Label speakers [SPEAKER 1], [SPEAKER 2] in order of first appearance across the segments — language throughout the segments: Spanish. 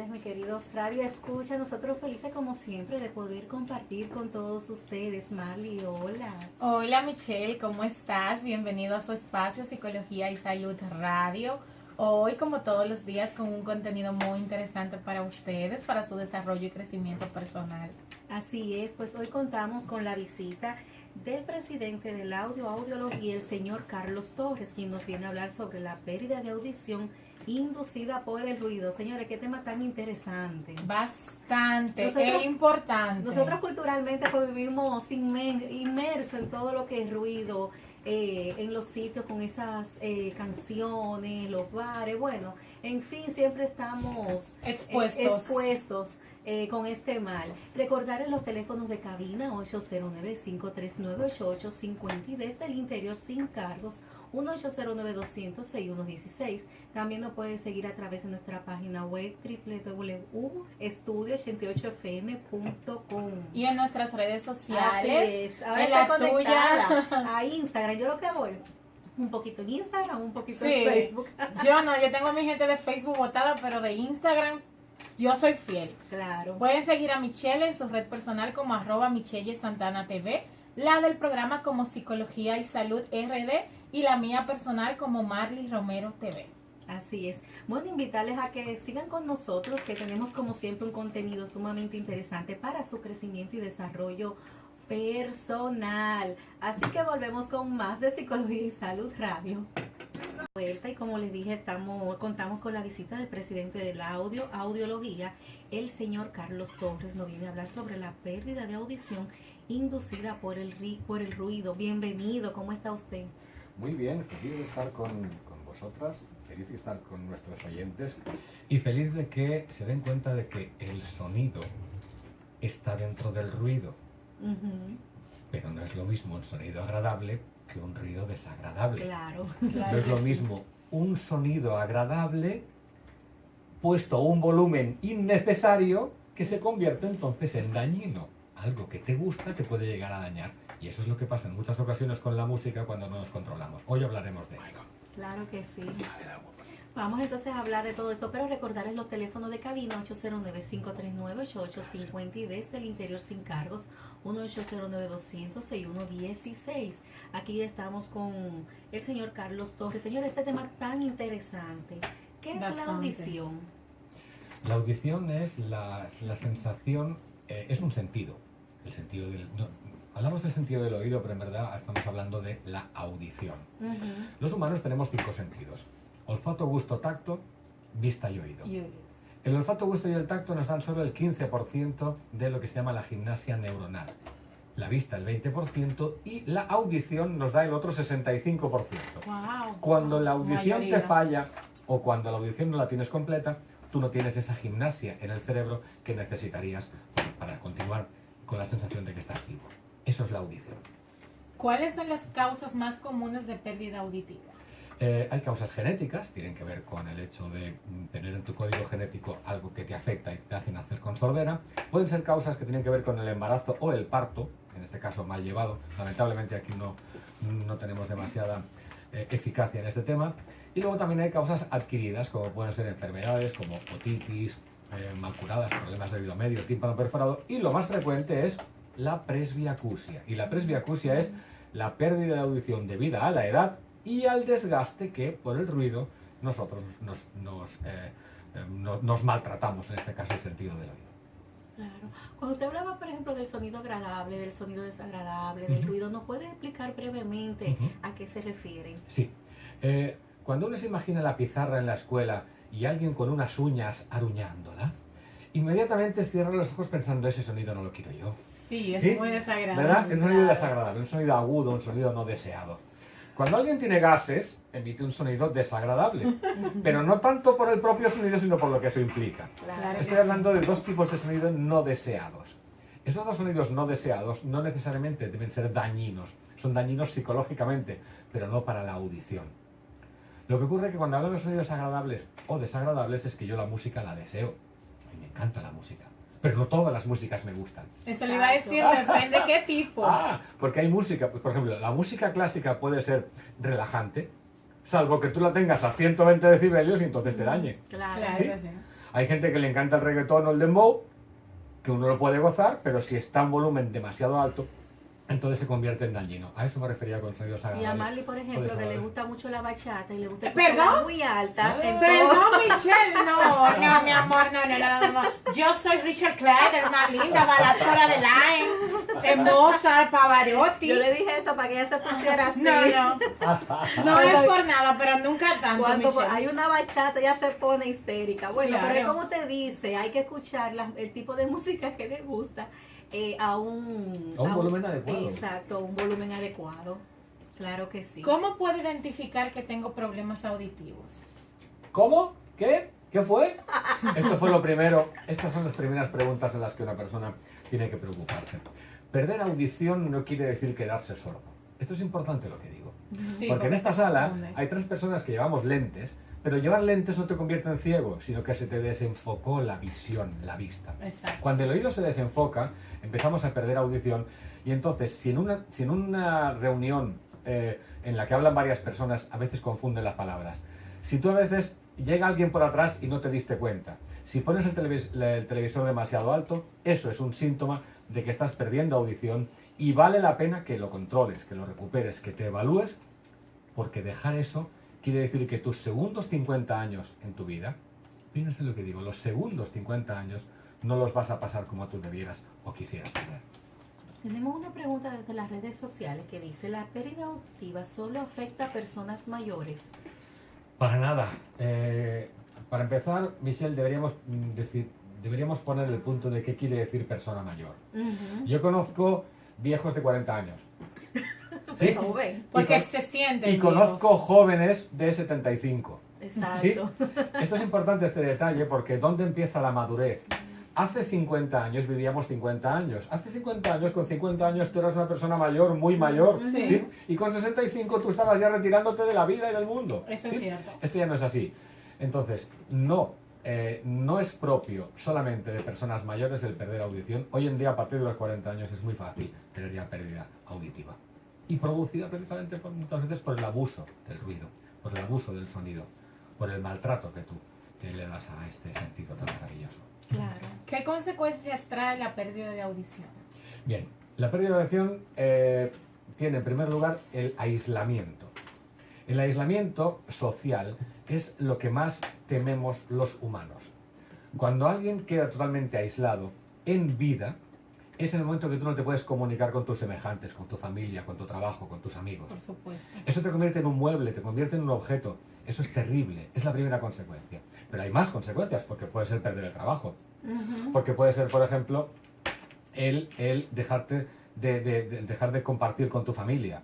[SPEAKER 1] Mis queridos Radio Escucha, nosotros felices como siempre de poder compartir con todos ustedes. Marley, hola.
[SPEAKER 2] Hola Michelle, ¿cómo estás? Bienvenido a su espacio Psicología y Salud Radio. Hoy, como todos los días, con un contenido muy interesante para ustedes, para su desarrollo y crecimiento personal.
[SPEAKER 1] Así es, pues hoy contamos con la visita del presidente del audiología, el señor Carlos Torres, quien nos viene a hablar sobre la pérdida de audición inducida por el ruido. Señores, qué tema tan interesante.
[SPEAKER 2] Bastante, es importante.
[SPEAKER 1] Nosotros culturalmente pues vivimos inmersos en todo lo que es ruido, en los sitios con esas canciones, los bares, bueno, en fin, siempre estamos expuestos con este mal. Recordar en los teléfonos de cabina 809-539-8850 y desde el interior sin cargos 1-809-200-6116. También nos pueden seguir a través de nuestra página web www.estudio88fm.com
[SPEAKER 2] y en nuestras redes sociales.
[SPEAKER 1] Así es. Ahora
[SPEAKER 2] en
[SPEAKER 1] está
[SPEAKER 2] la
[SPEAKER 1] conectada
[SPEAKER 2] tuya.
[SPEAKER 1] a Instagram. Yo lo que voy un poquito en Instagram, un poquito
[SPEAKER 2] Sí.
[SPEAKER 1] en Facebook.
[SPEAKER 2] Yo tengo a mi gente de Facebook botada, pero de Instagram yo soy fiel.
[SPEAKER 1] Claro.
[SPEAKER 2] Pueden seguir a Michelle en su red personal como @MichelleSantanaTV, la del programa como Psicología y Salud RD y la mía personal como Marley Romero TV.
[SPEAKER 1] Así es. Bueno, invitarles a que sigan con nosotros, que tenemos como siempre un contenido sumamente interesante para su crecimiento y desarrollo personal. Así que volvemos con más de Psicología y Salud Radio. Vuelta, y como les dije, contamos con la visita del presidente de la audiología, el señor Carlos Torres. Nos viene a hablar sobre la pérdida de audición inducida por el ruido. Bienvenido, ¿cómo está usted?
[SPEAKER 3] Muy bien, feliz de estar con vosotras, feliz de estar con nuestros oyentes y feliz de que se den cuenta de que el sonido está dentro del ruido. Pero no es lo mismo un sonido agradable que un ruido desagradable.
[SPEAKER 1] Claro.
[SPEAKER 3] No es lo mismo un sonido agradable puesto a un volumen innecesario que se convierte entonces en dañino. Algo que te gusta te puede llegar a dañar. Y eso es lo que pasa en muchas ocasiones con la música cuando no nos controlamos. Hoy hablaremos de ello.
[SPEAKER 1] Claro que sí. Vamos entonces a hablar de todo esto, pero recordarles los teléfonos de cabina 809-539-8850 y desde el interior sin cargos 1-809-200-6116. Aquí estamos con el señor Carlos Torres. Señor, este tema tan interesante. ¿Qué es la audición?
[SPEAKER 3] La audición es la sensación, es un sentido. El sentido del... Hablamos del sentido del oído, pero en verdad estamos hablando de la audición. Los humanos tenemos 5 sentidos: olfato, gusto, tacto, vista y oído. El olfato, gusto y el tacto nos dan solo el 15% de lo que se llama la gimnasia neuronal. La vista el 20% y la audición nos da el otro 65%.
[SPEAKER 2] Wow,
[SPEAKER 3] cuando la audición te falla o cuando la audición no la tienes completa, tú no tienes esa gimnasia en el cerebro que necesitarías para continuar con la sensación de que estás vivo. Eso es la audición.
[SPEAKER 2] ¿Cuáles son las causas más comunes de pérdida auditiva?
[SPEAKER 3] Hay causas genéticas, tienen que ver con el hecho de tener en tu código genético algo que te afecta y te hace nacer con sordera. Pueden ser causas que tienen que ver con el embarazo o el parto, en este caso mal llevado. Lamentablemente aquí no tenemos demasiada eficacia en este tema. Y luego también hay causas adquiridas, como pueden ser enfermedades como otitis, mal curadas, problemas de oído medio, tímpano perforado. Y lo más frecuente es la presbiacusia. Y la presbiacusia es la pérdida de audición debida a la edad y al desgaste que por el ruido nosotros nos maltratamos, en este caso el sentido del oído.
[SPEAKER 1] Claro. Cuando usted hablaba, por ejemplo, del sonido agradable, del sonido desagradable, del ruido, ¿nos puede explicar brevemente a qué se refieren?
[SPEAKER 3] Sí. Cuando uno se imagina la pizarra en la escuela y alguien con unas uñas aruñándola, inmediatamente cierra los ojos pensando, ese sonido no lo quiero yo.
[SPEAKER 2] Sí, es muy desagradable.
[SPEAKER 3] ¿Verdad? Es un sonido desagradable, un sonido agudo, un sonido no deseado. Cuando alguien tiene gases, emite un sonido desagradable, pero no tanto por el propio sonido, sino por lo que eso implica.
[SPEAKER 1] Claro.
[SPEAKER 3] Estoy hablando de 2 tipos de sonidos no deseados. Esos 2 sonidos no deseados no necesariamente deben ser dañinos, son dañinos psicológicamente, pero no para la audición. Lo que ocurre es que cuando hablamos de sonidos agradables o desagradables es que yo la música la deseo. A mí me encanta la música, pero no todas las músicas me gustan.
[SPEAKER 2] Eso le iba a decir, depende qué tipo.
[SPEAKER 3] Porque hay música, pues, por ejemplo, la música clásica puede ser relajante, salvo que tú la tengas a 120 decibelios y entonces te dañe.
[SPEAKER 1] Claro.
[SPEAKER 2] Claro,
[SPEAKER 3] ¿Sí?
[SPEAKER 2] sí.
[SPEAKER 3] Hay gente que le encanta el reggaetón o el dembow, que uno lo puede gozar, pero si está en volumen demasiado alto, entonces se convierte en dañino. A eso me refería con sonidos
[SPEAKER 1] Y
[SPEAKER 3] agradables.
[SPEAKER 1] a Marley, por ejemplo, que le gusta mucho la bachata y le gusta
[SPEAKER 2] ¿Perdón?
[SPEAKER 1] escucharla muy alta.
[SPEAKER 2] Perdón, Michelle, no, mi amor, no. Yo soy Richard Clayder, más linda, baladora de Line, Mozart, Pavarotti.
[SPEAKER 1] Yo le dije eso para que ella se pusiera así.
[SPEAKER 2] No es por nada, pero nunca tanto,
[SPEAKER 1] Cuando
[SPEAKER 2] Michelle.
[SPEAKER 1] hay una bachata, ella se pone histérica. Bueno,
[SPEAKER 2] Claro.
[SPEAKER 1] pero es como te dice, hay que escuchar el tipo de música que le gusta a un
[SPEAKER 3] volumen adecuado.
[SPEAKER 1] Exacto, a un volumen adecuado. Claro que sí.
[SPEAKER 2] ¿Cómo puedo identificar que tengo problemas auditivos?
[SPEAKER 3] ¿Cómo? ¿Qué? ¿Qué fue? Esto fue lo primero. Estas son las primeras preguntas en las que una persona tiene que preocuparse. Perder audición no quiere decir quedarse sordo. Esto es importante lo que digo.
[SPEAKER 2] Sí,
[SPEAKER 3] Porque en esta
[SPEAKER 2] se
[SPEAKER 3] sala
[SPEAKER 2] confunde.
[SPEAKER 3] hay 3 personas que llevamos lentes, pero llevar lentes no te convierte en ciego, sino que se te desenfocó la visión, la vista.
[SPEAKER 2] Exacto.
[SPEAKER 3] Cuando el oído se desenfoca, empezamos a perder audición y entonces, si en una reunión en la que hablan varias personas, a veces confunden las palabras. Si tú a veces llega alguien por atrás y no te diste cuenta, si pones el televisor demasiado alto, eso es un síntoma de que estás perdiendo audición y vale la pena que lo controles, que lo recuperes, que te evalúes, porque dejar eso quiere decir que tus segundos 50 años en tu vida, fíjense lo que digo, los segundos 50 años no los vas a pasar como tú debieras o quisieras tener.
[SPEAKER 1] Tenemos una pregunta desde las redes sociales que dice, ¿la pérdida auditiva solo afecta a personas mayores?
[SPEAKER 3] Para nada. Para empezar, Michelle, deberíamos poner el punto de qué quiere decir persona mayor. Yo conozco viejos de 40 años. ¿Sí?
[SPEAKER 1] Joven.
[SPEAKER 2] Porque
[SPEAKER 3] Y
[SPEAKER 2] se siente.
[SPEAKER 3] Y conozco jóvenes de 75.
[SPEAKER 1] Exacto.
[SPEAKER 3] ¿Sí? Esto es importante, este detalle, porque ¿dónde empieza la madurez? Hace 50 años vivíamos 50 años. Hace 50 años, con 50 años tú eras una persona mayor, muy mayor.
[SPEAKER 2] Sí.
[SPEAKER 3] ¿Sí? Y con 65 tú estabas ya retirándote de la vida y del mundo.
[SPEAKER 2] Eso
[SPEAKER 3] ¿sí?
[SPEAKER 2] es cierto.
[SPEAKER 3] Esto ya no es así. Entonces, no es propio solamente de personas mayores el perder audición. Hoy en día, a partir de los 40 años, es muy fácil tener ya pérdida auditiva. Y producida precisamente muchas veces por el abuso del ruido, por el abuso del sonido, por el maltrato que tú le das a este sentido tan maravilloso.
[SPEAKER 1] Claro.
[SPEAKER 2] ¿Qué consecuencias trae la pérdida de audición?
[SPEAKER 3] Bien, la pérdida de audición tiene en primer lugar el aislamiento. El aislamiento social es lo que más tememos los humanos. Cuando alguien queda totalmente aislado en vida, es en el momento que tú no te puedes comunicar con tus semejantes, con tu familia, con tu trabajo, con tus amigos.
[SPEAKER 2] Por supuesto.
[SPEAKER 3] Eso te convierte en un mueble, te convierte en un objeto. Eso es terrible, es la primera consecuencia. Pero hay más consecuencias, porque puede ser perder el trabajo. Porque puede ser, por ejemplo, el dejarte dejar de compartir con tu familia.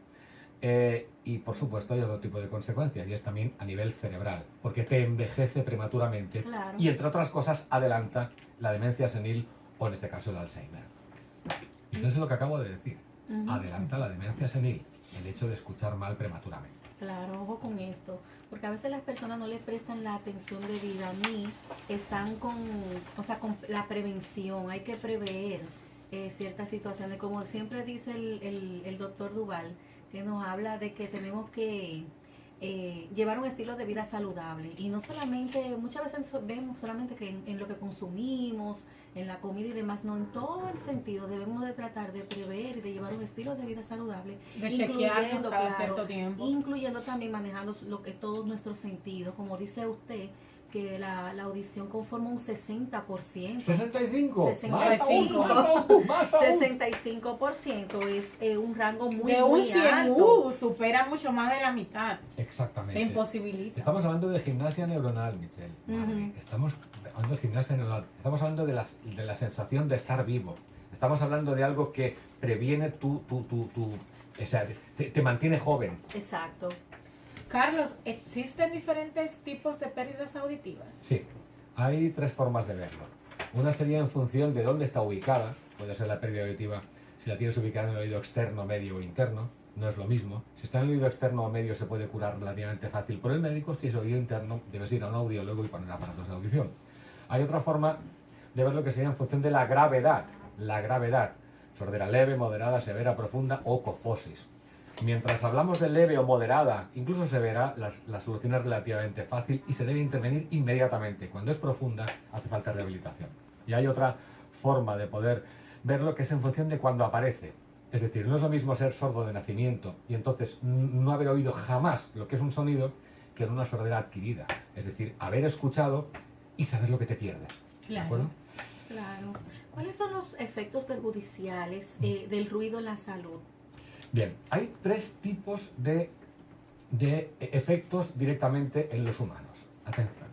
[SPEAKER 3] Y por supuesto hay otro tipo de consecuencias, y es también a nivel cerebral, porque te envejece prematuramente.
[SPEAKER 1] Claro.
[SPEAKER 3] Y entre otras cosas adelanta la demencia senil o en este caso el Alzheimer. Y eso es lo que acabo de decir. Adelanta la demencia senil, el hecho de escuchar mal prematuramente.
[SPEAKER 1] Claro, ojo con esto, porque a veces las personas no le prestan la atención debida ni están con la prevención. Hay que prever ciertas situaciones, como siempre dice el doctor Duval, que nos habla de que tenemos que llevar un estilo de vida saludable, y no solamente, muchas veces vemos solamente que en lo que consumimos, en la comida y demás, no, en todo el sentido debemos de tratar de prever y de llevar un estilo de vida saludable,
[SPEAKER 2] De chequearnos cada cierto tiempo.
[SPEAKER 1] incluyendo también manejando todos nuestros sentidos, como dice usted, que la audición conforma un 60%.
[SPEAKER 3] 65.
[SPEAKER 1] 65.
[SPEAKER 3] Más aún.
[SPEAKER 1] 65% es un rango muy,
[SPEAKER 2] De un
[SPEAKER 1] muy
[SPEAKER 2] 100,
[SPEAKER 1] alto.
[SPEAKER 2] supera mucho más de la mitad.
[SPEAKER 3] Exactamente.
[SPEAKER 2] Te imposibilita.
[SPEAKER 3] Estamos hablando de gimnasia neuronal, Michelle. Vale. Estamos hablando de gimnasia neuronal. Estamos hablando de la sensación de estar vivo. Estamos hablando de algo que previene o sea, te mantiene joven.
[SPEAKER 1] Exacto.
[SPEAKER 2] Carlos, ¿existen diferentes tipos de pérdidas auditivas?
[SPEAKER 3] Sí, hay 3 formas de verlo. Una sería en función de dónde está ubicada. Puede ser la pérdida auditiva si la tienes ubicada en el oído externo, medio o interno. No es lo mismo. Si está en el oído externo o medio se puede curar relativamente fácil por el médico. Si es oído interno, debes ir a un audiólogo y poner aparatos de audición. Hay otra forma de verlo que sería en función de la gravedad. La gravedad. Sordera leve, moderada, severa, profunda o cofosis. Mientras hablamos de leve o moderada, incluso severa, la solución es relativamente fácil y se debe intervenir inmediatamente. Cuando es profunda, hace falta rehabilitación. Y hay otra forma de poder verlo que es en función de cuando aparece. Es decir, no es lo mismo ser sordo de nacimiento y entonces no haber oído jamás lo que es un sonido que en una sordera adquirida. Es decir, haber escuchado y saber lo que te pierdes. ¿De
[SPEAKER 2] Claro.
[SPEAKER 3] acuerdo?
[SPEAKER 1] Claro. ¿Cuáles son los efectos perjudiciales del ruido en la salud?
[SPEAKER 3] Bien, hay tres tipos de efectos directamente en los humanos. Atención.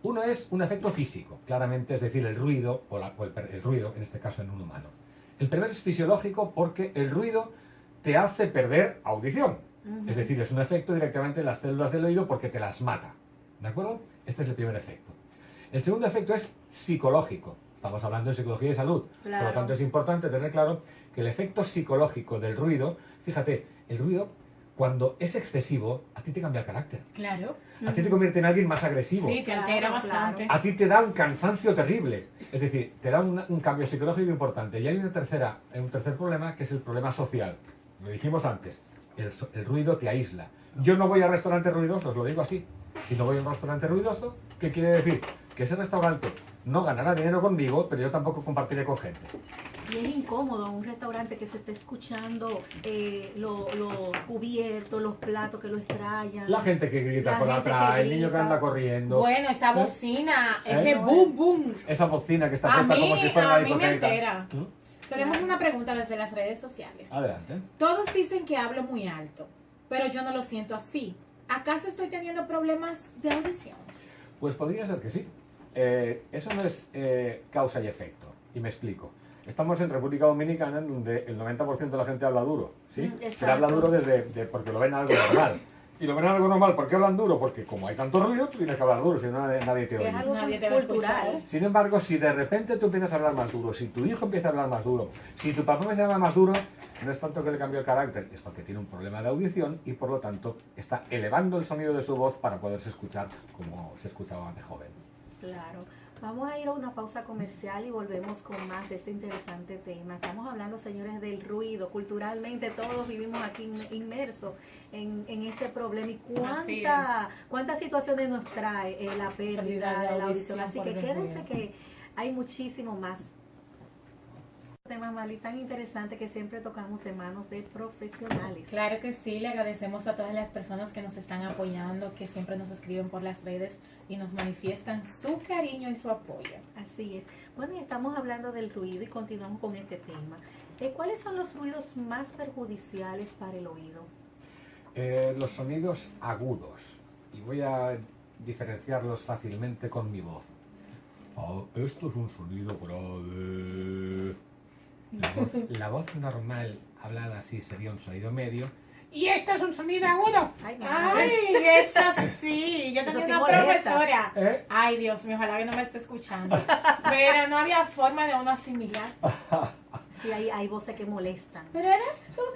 [SPEAKER 3] Uno es un efecto físico, claramente, es decir, el ruido, el ruido, en este caso en un humano. El primero es fisiológico porque el ruido te hace perder audición. Es decir, es un efecto directamente en las células del oído porque te las mata. ¿De acuerdo? Este es el primer efecto. El segundo efecto es psicológico. Estamos hablando de psicología y salud.
[SPEAKER 1] Claro.
[SPEAKER 3] Por lo tanto, es importante tener claro que el efecto psicológico del ruido, fíjate, el ruido, cuando es excesivo, a ti te cambia el carácter.
[SPEAKER 2] Claro.
[SPEAKER 3] A ti te convierte en alguien más agresivo.
[SPEAKER 2] Sí, te altera
[SPEAKER 1] Claro,
[SPEAKER 2] bastante.
[SPEAKER 3] A ti te da un cansancio terrible. Es decir, te da un cambio psicológico importante. Y hay un tercer problema, que es el problema social. Lo dijimos antes. El ruido te aísla. Yo no voy a restaurantes ruidosos, lo digo así. Si no voy a un restaurante ruidoso, ¿qué quiere decir? Que ese restaurante no ganará dinero conmigo, pero yo tampoco compartiré con gente.
[SPEAKER 1] Y es incómodo un restaurante que se esté escuchando los cubiertos, los platos que lo extrañan.
[SPEAKER 3] La gente que grita
[SPEAKER 1] La
[SPEAKER 3] por
[SPEAKER 1] gente
[SPEAKER 3] atrás,
[SPEAKER 1] que
[SPEAKER 3] el niño que
[SPEAKER 1] grita.
[SPEAKER 3] anda corriendo,
[SPEAKER 2] Bueno, esa bocina,
[SPEAKER 3] ¿Eh?
[SPEAKER 2] ese boom boom.
[SPEAKER 3] esa bocina que está
[SPEAKER 2] A
[SPEAKER 3] puesta
[SPEAKER 2] mí,
[SPEAKER 3] como si fuera
[SPEAKER 2] a
[SPEAKER 3] una
[SPEAKER 2] mí me
[SPEAKER 3] discoteca.
[SPEAKER 2] entera.
[SPEAKER 3] ¿Mm?
[SPEAKER 2] Tenemos una pregunta desde las redes sociales.
[SPEAKER 3] Adelante.
[SPEAKER 2] Todos dicen que hablo muy alto, pero yo no lo siento así. ¿Acaso estoy teniendo problemas de audición?
[SPEAKER 3] Pues podría ser que sí. Eso no es causa y efecto. Y me explico. Estamos en República Dominicana, en donde el 90% de la gente habla duro, ¿sí?
[SPEAKER 1] Exacto.
[SPEAKER 3] Pero habla duro porque lo ven algo normal. Y lo ven algo normal, ¿por qué hablan duro? Porque como hay tanto ruido, tú tienes que hablar duro, si no nadie te
[SPEAKER 1] Que es
[SPEAKER 3] oye.
[SPEAKER 1] algo
[SPEAKER 2] Nadie te va a
[SPEAKER 1] cultural.
[SPEAKER 2] escuchar.
[SPEAKER 3] Sin embargo, si de repente tú empiezas a hablar más duro, si tu hijo empieza a hablar más duro, si tu papá empieza a hablar más duro, no es tanto que le cambió el carácter, es porque tiene un problema de audición y por lo tanto está elevando el sonido de su voz para poderse escuchar como se escuchaba de joven.
[SPEAKER 1] Claro. Vamos a ir a una pausa comercial y volvemos con más de este interesante tema. Estamos hablando, señores, del ruido. Culturalmente todos vivimos aquí inmersos en este problema. ¿Y
[SPEAKER 2] Así
[SPEAKER 1] cuántas situaciones nos trae la pérdida de la audición? Así
[SPEAKER 2] por
[SPEAKER 1] que
[SPEAKER 2] el
[SPEAKER 1] quédense
[SPEAKER 2] ruido.
[SPEAKER 1] que hay muchísimo más. Tema, Marley, tan interesante que siempre tocamos de manos de profesionales.
[SPEAKER 2] Claro que sí, le agradecemos a todas las personas que nos están apoyando, que siempre nos escriben por las redes y nos manifiestan su cariño y su apoyo.
[SPEAKER 1] Así es. Bueno, y estamos hablando del ruido y continuamos con este tema. ¿Cuáles son los ruidos más perjudiciales para el oído?
[SPEAKER 3] Los sonidos agudos. Y voy a diferenciarlos fácilmente con mi voz. Esto es un sonido grave. La voz normal, hablada así, sería un sonido medio. Y esto es un sonido agudo.
[SPEAKER 1] Ay,
[SPEAKER 2] Ay, eso sí, yo
[SPEAKER 1] Eso
[SPEAKER 2] tenía
[SPEAKER 1] sí
[SPEAKER 2] una
[SPEAKER 1] molesta.
[SPEAKER 2] profesora.
[SPEAKER 3] ¿Eh?
[SPEAKER 2] Ay, Dios mío, ojalá que no me esté escuchando. Pero no había forma de uno asimilar.
[SPEAKER 1] Sí, hay voces que molestan.
[SPEAKER 2] Pero era como...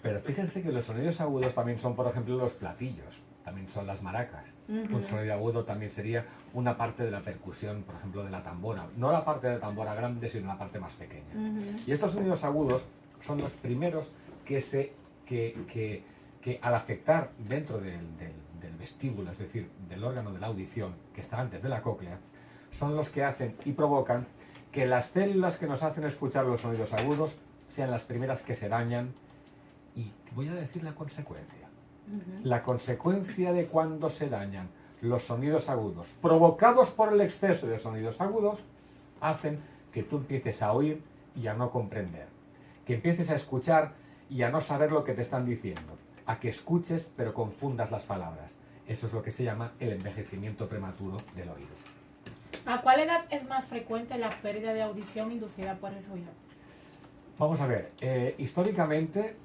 [SPEAKER 3] Pero fíjense que los sonidos agudos también son, por ejemplo, los platillos. También son las maracas. Un sonido agudo también sería una parte de la percusión, por ejemplo, de la tambora. No la parte de la tambora grande, sino la parte más pequeña. Y estos sonidos agudos son los primeros que al afectar dentro del vestíbulo, es decir, del órgano de la audición, que está antes de la cóclea, son los que hacen y provocan que las células que nos hacen escuchar los sonidos agudos sean las primeras que se dañan. Y voy a decir la consecuencia. La consecuencia de cuando se dañan los sonidos agudos, provocados por el exceso de sonidos agudos, hacen que tú empieces a oír y a no comprender. Que empieces a escuchar y a no saber lo que te están diciendo. A que escuches pero confundas las palabras. Eso es lo que se llama el envejecimiento prematuro del oído.
[SPEAKER 2] ¿A cuál edad es más frecuente la pérdida de audición inducida por el ruido?
[SPEAKER 3] Vamos a ver, históricamente,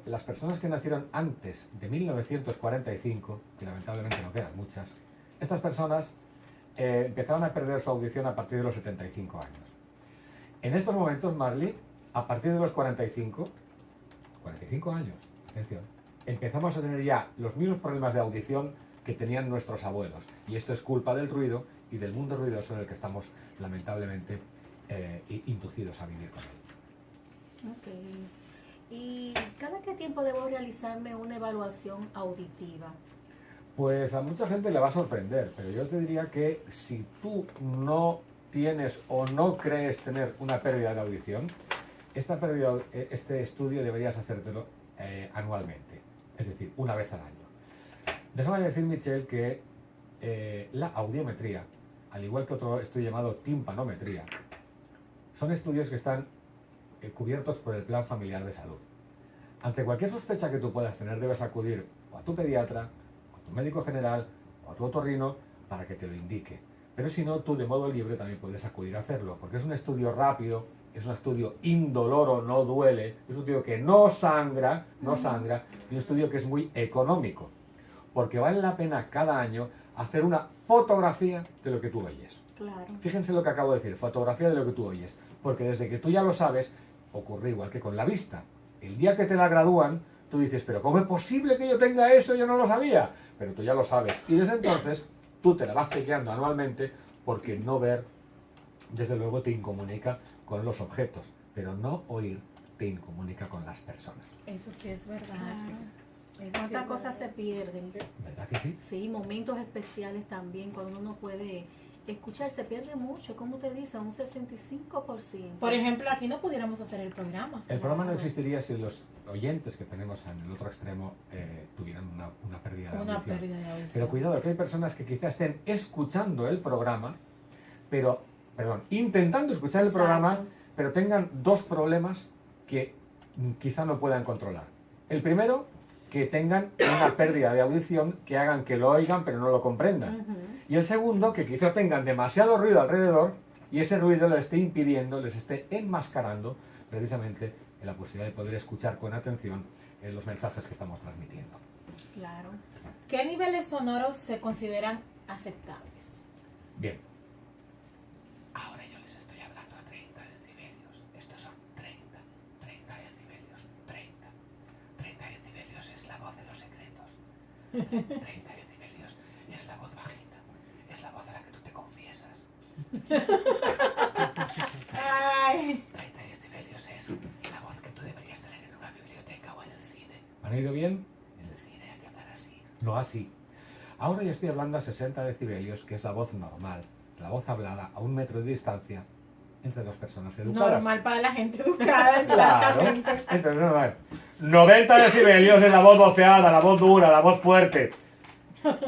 [SPEAKER 3] las personas que nacieron antes de 1945, que lamentablemente no quedan muchas, estas personas empezaron a perder su audición a partir de los 75 años. En estos momentos, Marley, a partir de los 45 años, atención, empezamos a tener ya los mismos problemas de audición que tenían nuestros abuelos. Y esto es culpa del ruido y del mundo ruidoso en el que estamos lamentablemente inducidos a vivir con él.
[SPEAKER 1] Ok. ¿Y cada qué tiempo debo realizarme una evaluación auditiva?
[SPEAKER 3] Pues a mucha gente le va a sorprender, pero yo te diría que si tú no tienes o no crees tener una pérdida de audición, este estudio deberías hacértelo anualmente, es decir, una vez al año. Déjame decir, Michelle, que la audiometría, al igual que otro estudio llamado timpanometría, son estudios que están cubiertos por el Plan Familiar de Salud. Ante cualquier sospecha que tú puedas tener, debes acudir o a tu pediatra, o a tu médico general, o a tu otorrino, para que te lo indique. Pero si no, tú de modo libre también puedes acudir a hacerlo, porque es un estudio rápido, es un estudio indoloro, no duele, es un estudio que no sangra, y un estudio que es muy económico, porque vale la pena cada año hacer una fotografía de lo que tú oyes.
[SPEAKER 1] Claro.
[SPEAKER 3] Fíjense lo que acabo de decir, fotografía de lo que tú oyes, porque desde que tú ya lo sabes, ocurre igual que con la vista. El día que te la gradúan, tú dices, pero ¿cómo es posible que yo tenga eso? Yo no lo sabía. Pero tú ya lo sabes. Y desde entonces, tú te la vas chequeando anualmente, porque no ver, desde luego, te incomunica con los objetos, pero no oír te incomunica con las personas.
[SPEAKER 2] Eso sí es verdad.
[SPEAKER 1] Claro.
[SPEAKER 2] Eso sí
[SPEAKER 1] ¿Cuántas
[SPEAKER 2] es
[SPEAKER 1] cosas se
[SPEAKER 2] verdad.
[SPEAKER 1] pierden?
[SPEAKER 3] ¿Verdad que sí?
[SPEAKER 1] Sí, momentos especiales también, cuando uno puede escuchar, se pierde mucho, como te dice, un 65%.
[SPEAKER 2] Por ejemplo, aquí no pudiéramos hacer el programa.
[SPEAKER 3] El programa no existiría si los oyentes que tenemos en el otro extremo tuvieran una pérdida de
[SPEAKER 2] Una
[SPEAKER 3] audición.
[SPEAKER 2] pérdida de audición.
[SPEAKER 3] Pero cuidado, que hay personas que quizás estén escuchando el programa, intentando escuchar el
[SPEAKER 1] Exacto.
[SPEAKER 3] programa, pero tengan dos problemas que quizá no puedan controlar. El primero, que tengan una pérdida de audición que hagan que lo oigan pero no lo comprendan.
[SPEAKER 1] Ujú.
[SPEAKER 3] Y el segundo, que quizá tengan demasiado ruido alrededor y ese ruido les esté impidiendo, les esté enmascarando precisamente en la posibilidad de poder escuchar con atención los mensajes que estamos transmitiendo.
[SPEAKER 1] Claro.
[SPEAKER 2] ¿Qué niveles sonoros se consideran aceptables?
[SPEAKER 3] Bien. Ahora yo les estoy hablando a 30 decibelios. Estos son 30 decibelios. 30 decibelios es la voz de los secretos. 30 decibelios es la voz bajita. Es la voz a la que tú te confiesas.
[SPEAKER 2] Ay.
[SPEAKER 3] 30 decibelios es la voz que tú deberías tener en una biblioteca o en el cine. ¿Han oído bien? En el cine hay que hablar así. No así. Ahora yo estoy hablando a 60 decibelios, que es la voz normal, la voz hablada a 1 metro de distancia entre dos personas educadas.
[SPEAKER 2] Normal para la gente educada,
[SPEAKER 3] Claro.
[SPEAKER 2] exactamente.
[SPEAKER 3] Entonces, normal. 90 decibelios es la voz voceada, la voz dura, la voz fuerte.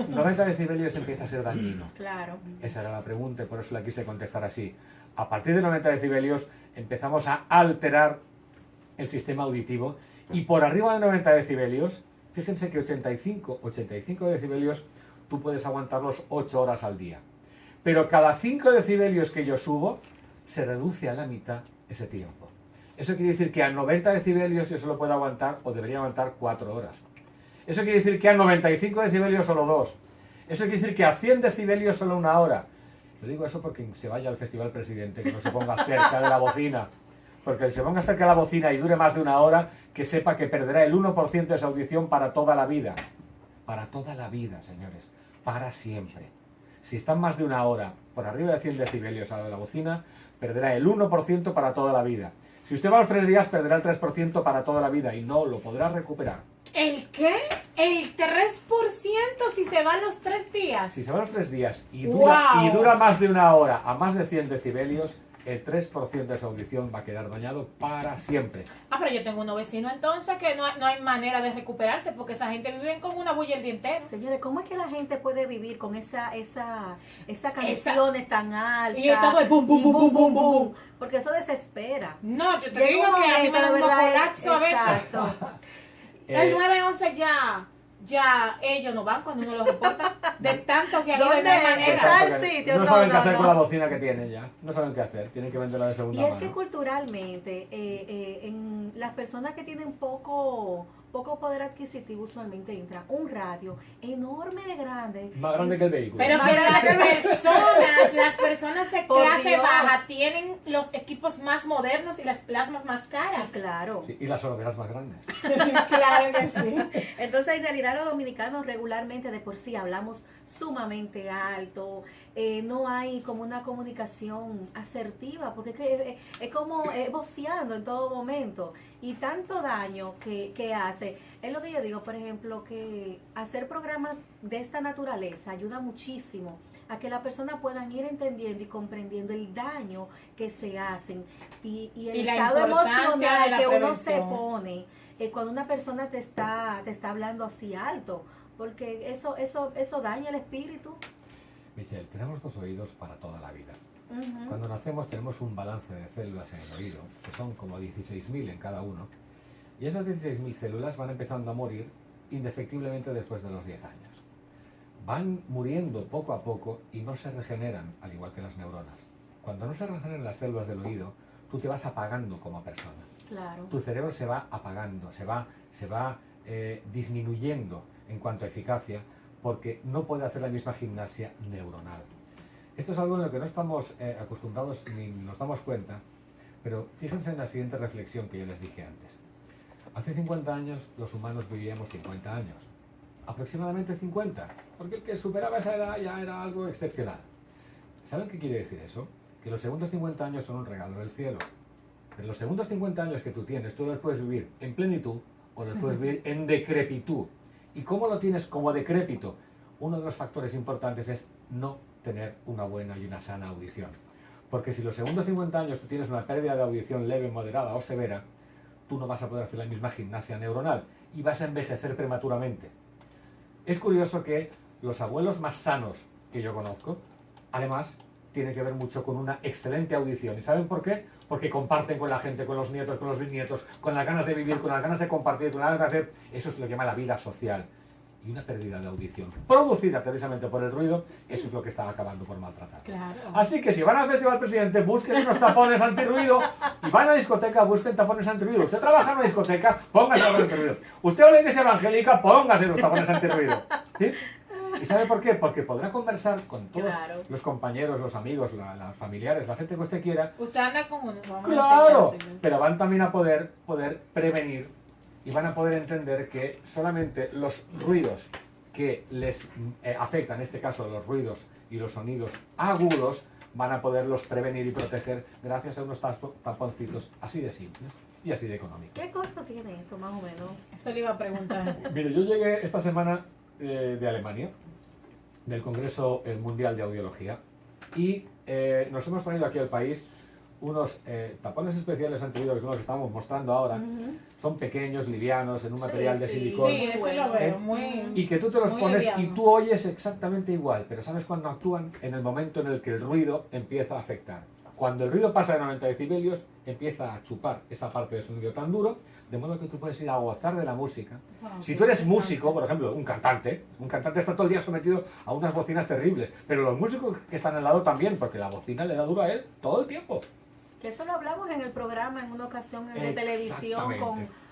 [SPEAKER 3] 90 decibelios empieza a ser dañino.
[SPEAKER 1] Claro.
[SPEAKER 3] Esa era la pregunta y por eso la quise contestar así. A partir de 90 decibelios empezamos a alterar el sistema auditivo y por arriba de 90 decibelios, fíjense que 85 decibelios tú puedes aguantarlos 8 horas al día. Pero cada 5 decibelios que yo subo, se reduce a la mitad ese tiempo. Eso quiere decir que a 90 decibelios yo solo puedo aguantar o debería aguantar 4 horas. Eso quiere decir que a 95 decibelios solo 2. Eso quiere decir que a 100 decibelios solo 1 hora. Lo digo eso porque se vaya al Festival Presidente, que no se ponga cerca de la bocina. Porque el se ponga cerca de la bocina y dure más de 1 hora, que sepa que perderá el 1% de su audición para toda la vida. Para toda la vida, señores. Para siempre. Si están más de 1 hora por arriba de 100 decibelios a la bocina, perderá el 1% para toda la vida. Si usted va a los 3 días, perderá el 3% para toda la vida y no lo podrá recuperar.
[SPEAKER 2] ¿El qué? ¿El 3% si se van los 3 días?
[SPEAKER 3] Si se van los 3 días y
[SPEAKER 2] ¡Wow!
[SPEAKER 3] dura más de 1 hora a más de 100 decibelios, el 3% de su audición va a quedar dañado para siempre.
[SPEAKER 2] Ah, pero yo tengo unos vecinos entonces que no hay manera de recuperarse porque esa gente vive con una bulla el día entero.
[SPEAKER 1] Señores, ¿cómo es que la gente puede vivir con esas canciones tan altas?
[SPEAKER 2] Y todo es bum, bum,
[SPEAKER 1] y
[SPEAKER 2] bum, bum, bum, bum.
[SPEAKER 1] Porque eso desespera.
[SPEAKER 2] No, yo te
[SPEAKER 1] Llega
[SPEAKER 2] digo
[SPEAKER 1] un
[SPEAKER 2] que a mí
[SPEAKER 1] momento,
[SPEAKER 2] me da
[SPEAKER 1] de
[SPEAKER 2] un
[SPEAKER 1] verdad,
[SPEAKER 2] colapso a veces.
[SPEAKER 1] exacto.
[SPEAKER 2] El 911 ya ellos no van cuando uno lo reporta. De tanto que ha habido
[SPEAKER 1] ¿Dónde
[SPEAKER 2] no hay
[SPEAKER 1] está
[SPEAKER 2] manera.
[SPEAKER 1] el sitio?
[SPEAKER 3] No saben qué hacer
[SPEAKER 1] no.
[SPEAKER 3] con la bocina que tienen ya. No saben qué hacer. Tienen que venderla de
[SPEAKER 1] Y
[SPEAKER 3] segunda
[SPEAKER 1] es que
[SPEAKER 3] mano.
[SPEAKER 1] culturalmente, en las personas que tienen poco poder adquisitivo usualmente entra un radio enorme de grande.
[SPEAKER 3] Más grande que el vehículo.
[SPEAKER 2] Pero
[SPEAKER 1] Más
[SPEAKER 2] que
[SPEAKER 1] grande.
[SPEAKER 2] las personas de
[SPEAKER 1] Por
[SPEAKER 2] clase
[SPEAKER 1] Dios.
[SPEAKER 2] baja tienen los equipos más modernos y las plasmas más
[SPEAKER 1] Sí,
[SPEAKER 2] caras.
[SPEAKER 1] claro.
[SPEAKER 3] Sí, y las soladeras más grandes.
[SPEAKER 2] Claro que sí.
[SPEAKER 1] Entonces, en realidad, los dominicanos regularmente de por sí hablamos sumamente alto. no hay como una comunicación asertiva, porque es como voceando en todo momento, y tanto daño que hace. Es lo que yo digo, por ejemplo, que hacer programas de esta naturaleza ayuda muchísimo a que las personas puedan ir entendiendo y comprendiendo el daño que se hacen y el estado emocional que uno se pone cuando una persona te está hablando así alto, porque eso daña el espíritu.
[SPEAKER 3] Michelle, tenemos 2 oídos para toda la vida. Cuando nacemos tenemos un balance de células en el oído, que son como 16.000 en cada uno, y esas 16.000 células van empezando a morir indefectiblemente después de los 10 años. Van muriendo poco a poco y no se regeneran, al igual que las neuronas. Cuando no se regeneran las células del oído, tú te vas apagando como persona.
[SPEAKER 1] Claro.
[SPEAKER 3] Tu cerebro se va apagando, se va disminuyendo en cuanto a eficacia, porque no puede hacer la misma gimnasia neuronal. Esto es algo en lo que no estamos acostumbrados ni nos damos cuenta, pero fíjense en la siguiente reflexión que yo les dije antes. Hace 50 años los humanos vivíamos 50 años, aproximadamente 50, porque el que superaba esa edad ya era algo excepcional. ¿Saben qué quiere decir eso? Que los segundos 50 años son un regalo del cielo. Pero los segundos 50 años que tú tienes, tú los puedes vivir en plenitud o los puedes vivir en decrepitud. ¿Y cómo lo tienes como decrépito? Uno de los factores importantes es no tener una buena y una sana audición. Porque si los segundos 50 años tú tienes una pérdida de audición leve, moderada o severa, tú no vas a poder hacer la misma gimnasia neuronal y vas a envejecer prematuramente. Es curioso que los abuelos más sanos que yo conozco, además, tienen que ver mucho con una excelente audición. ¿Y saben por qué? Porque comparten con la gente, con los nietos, con los bisnietos, con las ganas de vivir, con las ganas de compartir, con las ganas de hacer. Eso es lo que llama la vida social. Y una pérdida de audición producida precisamente por el ruido, eso es lo que está acabando por maltratar.
[SPEAKER 2] Claro.
[SPEAKER 3] Así que si van al Festival Presidente, busquen unos tapones antirruido, y van a la discoteca, busquen tapones antirruido. Usted trabaja en una discoteca, póngase tapones antirruido. Usted va a la iglesia evangélica, póngase los tapones antirruido. ¿Sí? ¿Y sabe por qué? Porque podrá conversar con todos los compañeros, los amigos, los familiares, la gente que usted quiera.
[SPEAKER 2] Usted anda con uno.
[SPEAKER 3] Claro, pero van también a poder prevenir y van a poder entender que solamente los ruidos que les afectan, en este caso los ruidos y los sonidos agudos, van a poderlos prevenir y proteger gracias a unos taponcitos así de simples y así de económicos.
[SPEAKER 1] ¿Qué costo tiene esto, más o menos?
[SPEAKER 2] Eso le iba a preguntar.
[SPEAKER 3] Mire, yo llegué esta semana de Alemania, del Congreso Mundial de Audiología, y nos hemos traído aquí al país unos tapones especiales antirruido, que son los que estamos mostrando ahora. Son pequeños, livianos, en un material de silicón.
[SPEAKER 2] Sí, eso lo veo, muy.
[SPEAKER 3] Y que tú te los pones
[SPEAKER 2] livianos.
[SPEAKER 3] y tú oyes exactamente igual, pero ¿sabes cuándo actúan? En el momento en el que el ruido empieza a afectar. Cuando el ruido pasa de 90 decibelios, empieza a chupar esa parte de sonido tan duro, de modo que tú puedes ir a gozar de la música.
[SPEAKER 2] Wow,
[SPEAKER 3] Si tú eres músico, por ejemplo, un cantante está todo el día sometido a unas bocinas terribles, pero los músicos que están al lado también, porque la bocina le da duro a él todo el tiempo.
[SPEAKER 1] Que eso lo hablamos en el programa, en una ocasión de televisión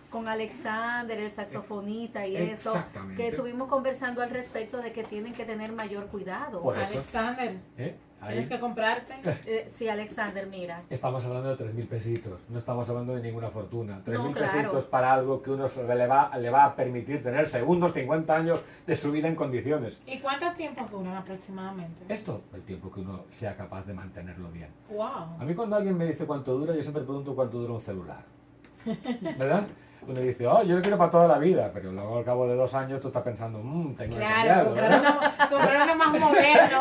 [SPEAKER 1] con Alexander, el saxofonista y eso, que estuvimos conversando al respecto de que tienen que tener mayor cuidado.
[SPEAKER 3] Por eso.
[SPEAKER 2] Alexander, tienes que comprarte.
[SPEAKER 1] Sí, Alexander, mira.
[SPEAKER 3] Estamos hablando de 3.000 pesitos, no estamos hablando de ninguna fortuna. 3.000
[SPEAKER 1] claro.
[SPEAKER 3] pesitos para algo que uno le va a permitir tener segundos, 50 años de su vida en condiciones.
[SPEAKER 2] ¿Y cuántos tiempos duran aproximadamente?
[SPEAKER 3] Esto, el tiempo que uno sea capaz de mantenerlo bien.
[SPEAKER 2] Wow.
[SPEAKER 3] A mí cuando alguien me dice cuánto dura, yo siempre pregunto cuánto dura un celular. ¿Verdad? Uno dice, oh, yo lo quiero para toda la vida, pero luego al cabo de 2 años tú estás pensando, tengo que cambiarlo,
[SPEAKER 2] comprar uno más moderno